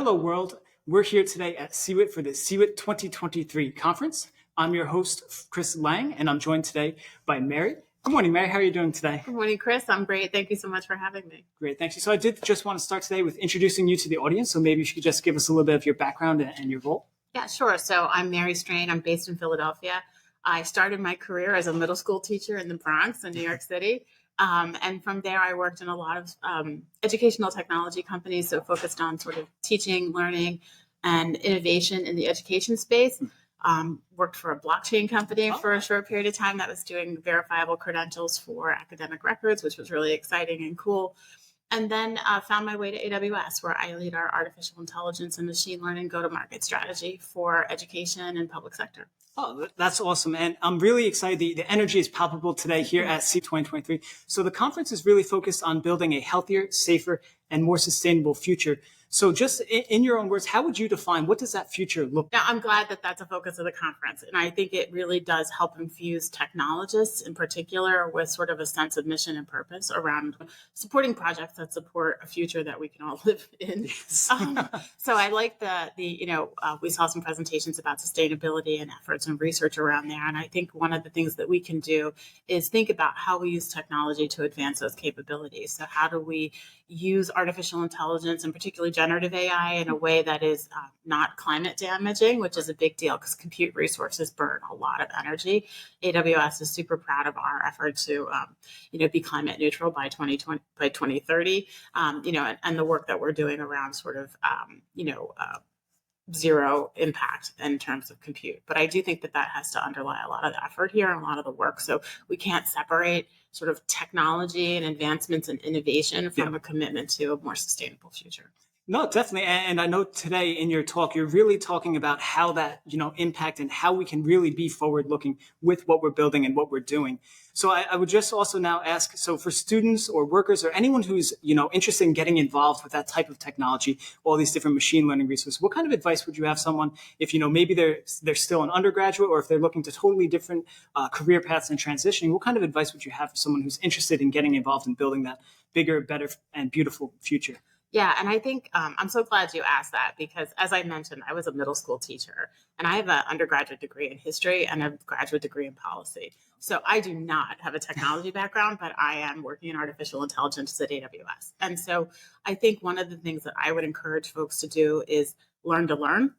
Hello, world. We're here today at CWIT for the CWIT 2023 conference. I'm your host, Chris Lang, and I'm joined today by Mary. Good morning, Mary. How are you doing today? Good morning, Chris. I'm great. Thank you so much for having me. Great, thank you. So I did just want to start today with introducing you to the audience. So maybe you could just give us a little bit of your background and your role. Yeah, sure. So I'm Mary Strain. I'm based in Philadelphia. I started my career as a middle school teacher in the Bronx in New York City. And from there, I worked in a lot of educational technology companies, so focused on sort of teaching, learning, and innovation in the education space. Worked for a blockchain company for a short period of time that was doing verifiable credentials for academic records, which was really exciting and cool. And then found my way to AWS, where I lead our artificial intelligence and machine learning go-to-market strategy for education and public sector. Oh, that's awesome. And I'm really excited. The energy is palpable today here at C 2023. So the conference is really focused on building a healthier, safer, and more sustainable future. So just in your own words, how would you define, what does that future look like? Now, I'm glad that that's a focus of the conference. And I think it really does help infuse technologists in particular with sort of a sense of mission and purpose around supporting projects that support a future that we can all live in. Yes. So I like we saw some presentations about sustainability and efforts and research around there. And I think one of the things that we can do is think about how we use technology to advance those capabilities. So how do we use artificial intelligence and particularly generative AI in a way that is not climate damaging, which is a big deal because compute resources burn a lot of energy. AWS is super proud of our effort to, be climate neutral by 2030, and the work that we're doing around sort of, zero impact in terms of compute. But I do think that has to underlie a lot of the effort here and a lot of the work. So we can't separate sort of technology and advancements and innovation from a commitment to a more sustainable future. No, definitely. And I know today in your talk, you're really talking about how that, impact and how we can really be forward looking with what we're building and what we're doing. So I would just also now ask, so for students or workers or anyone who's, interested in getting involved with that type of technology, all these different machine learning resources, what kind of advice would you have someone if, maybe they're still an undergraduate or if they're looking to totally different career paths and transitioning, what kind of advice would you have for someone who's interested in getting involved in building that bigger, better, and beautiful future? Yeah, and I think I'm so glad you asked that because, as I mentioned, I was a middle school teacher and I have an undergraduate degree in history and a graduate degree in policy. So I do not have a technology background, but I am working in artificial intelligence at AWS. And so I think one of the things that I would encourage folks to do is learn to learn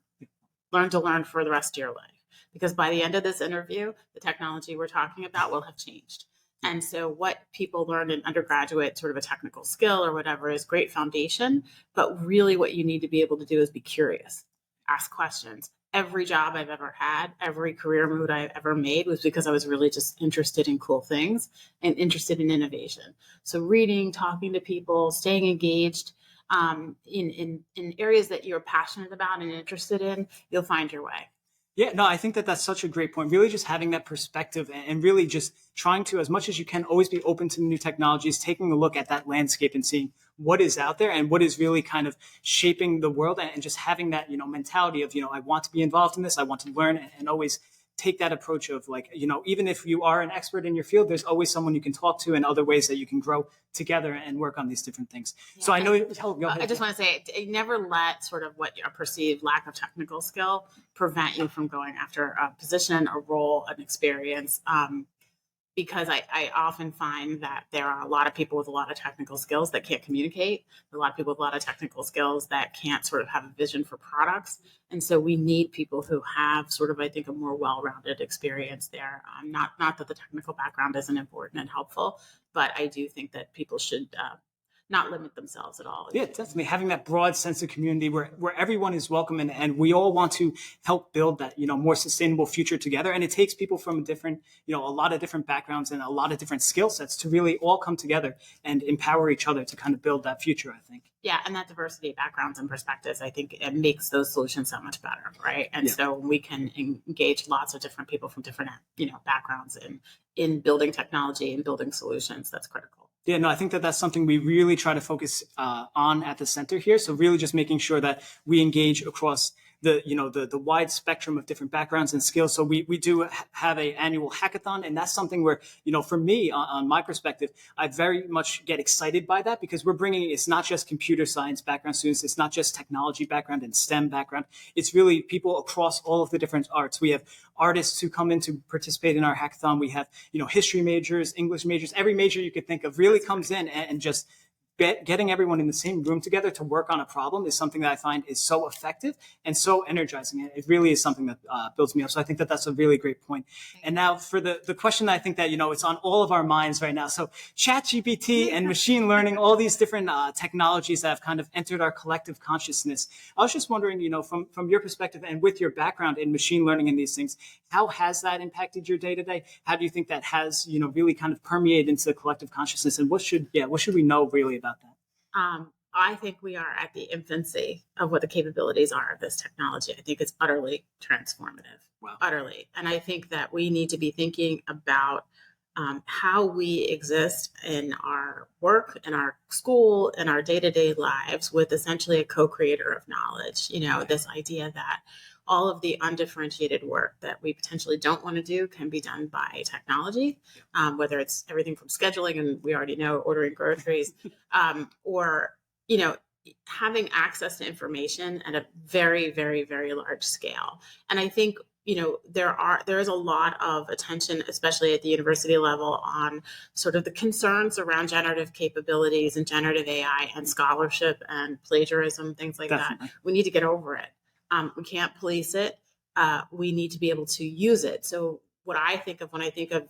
for the rest of your life. Because by the end of this interview, the technology we're talking about will have changed. And so what people learn in undergraduate, sort of a technical skill or whatever, is great foundation. But really what you need to be able to do is be curious, ask questions. Every job I've ever had, every career move I've ever made was because I was really just interested in cool things and interested in innovation. So reading, talking to people, staying engaged in areas that you're passionate about and interested in, you'll find your way. Yeah, no, I think that's such a great point. Really just having that perspective and really just trying to, as much as you can, always be open to new technologies, taking a look at that landscape and seeing what is out there and what is really kind of shaping the world and just having that, mentality of, I want to be involved in this, I want to learn and always take that approach of like, even if you are an expert in your field, there's always someone you can talk to and other ways that you can grow together and work on these different things. Yeah, so I know, I just want to say, never let sort of what your perceived lack of technical skill prevent you from going after a position, a role, an experience. Because I often find that there are a lot of people with a lot of technical skills that can't communicate, a lot of people with a lot of technical skills that can't sort of have a vision for products. And so we need people who have sort of, I think, a more well-rounded experience there. Not that the technical background isn't important and helpful, but I do think that people should not limit themselves at all. Yeah, definitely having that broad sense of community where everyone is welcome and we all want to help build that, more sustainable future together. And it takes people from different, a lot of different backgrounds and a lot of different skill sets to really all come together and empower each other to kind of build that future, I think. Yeah, and that diversity of backgrounds and perspectives, I think it makes those solutions so much better, right? And so we can engage lots of different people from different, backgrounds in building technology and building solutions. That's critical. Yeah, no, I think that's something we really try to focus on at the center here. So really just making sure that we engage across the wide spectrum of different backgrounds and skills. So we do have a annual hackathon, and that's something where, for me, on my perspective, I very much get excited by that, because we're bringing, it's not just computer science background students, it's not just technology background and STEM background, it's really people across all of the different arts. We have artists who come in to participate in our hackathon. We have, history majors, English majors, every major you could think of really comes in, and just getting everyone in the same room together to work on a problem is something that I find is so effective and so energizing. It really is something that builds me up. So I think that that's a really great point. And now for the question that I think that, it's on all of our minds right now. So ChatGPT and machine learning, all these different technologies that have kind of entered our collective consciousness. I was just wondering, from your perspective and with your background in machine learning and these things, how has that impacted your day to day? How do you think that has, really kind of permeated into the collective consciousness? And what should we know really about that? I think we are at the infancy of what the capabilities are of this technology. I think it's utterly transformative. Wow. Utterly. And I think that we need to be thinking about how we exist in our work, in our school, in our day-to-day lives with essentially a co-creator of knowledge. This idea that all of the undifferentiated work that we potentially don't want to do can be done by technology, whether it's everything from scheduling, and we already know ordering groceries, or, having access to information at a very, very, very large scale. And I think, there is a lot of attention, especially at the university level, on sort of the concerns around generative capabilities and generative AI and scholarship and plagiarism, things like Definitely. that. We need to get over it. We can't police it. We need to be able to use it. So what I think of when I think of,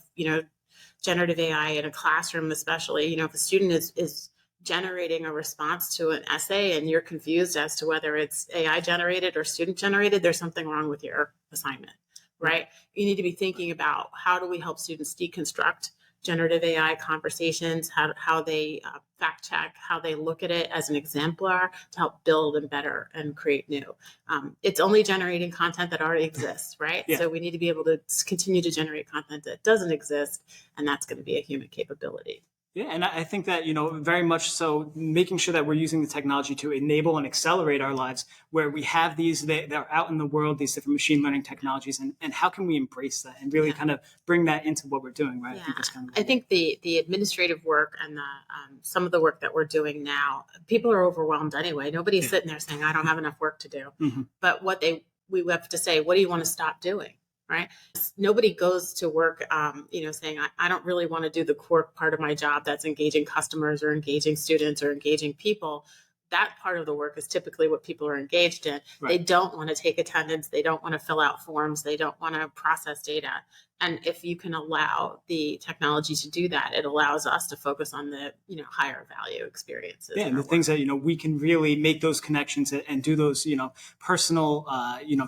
generative AI in a classroom, especially, if a student is generating a response to an essay and you're confused as to whether it's AI generated or student generated, there's something wrong with your assignment, right? You need to be thinking about how do we help students deconstruct generative AI conversations, how they fact check, how they look at it as an exemplar to help build and better and create new. It's only generating content that already exists, right? Yeah. So we need to be able to continue to generate content that doesn't exist, and that's going to be a human capability. Yeah, and I think that, very much so, making sure that we're using the technology to enable and accelerate our lives, where we have they're out in the world, these different machine learning technologies, and how can we embrace that and really kind of bring that into what we're doing, right? Yeah. I think the administrative work and the some of the work that we're doing now, people are overwhelmed anyway. Nobody's sitting there saying, I don't have enough work to do. Mm-hmm. But we have to say, what do you want to stop doing? Right? Nobody goes to work, saying, I don't really want to do the core part of my job that's engaging customers or engaging students or engaging people. That part of the work is typically what people are engaged in. Right. They don't want to take attendance. They don't want to fill out forms. They don't want to process data. And if you can allow the technology to do that, it allows us to focus on the, higher value experiences. Yeah, and the things that, we can really make those connections and do those, personal,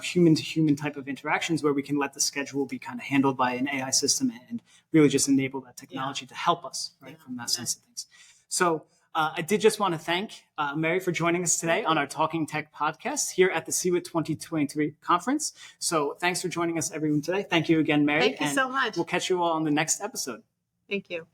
human to human type of interactions where we can let the schedule be kind of handled by an AI system and really just enable that technology to help us, right, from that sense of things. So I did just want to thank Mary for joining us today on our Talking Tech podcast here at the CWIT 2023 conference. So thanks for joining us, everyone, today. Thank you again, Mary. Thank you so much. We'll catch you all on the next episode. Thank you.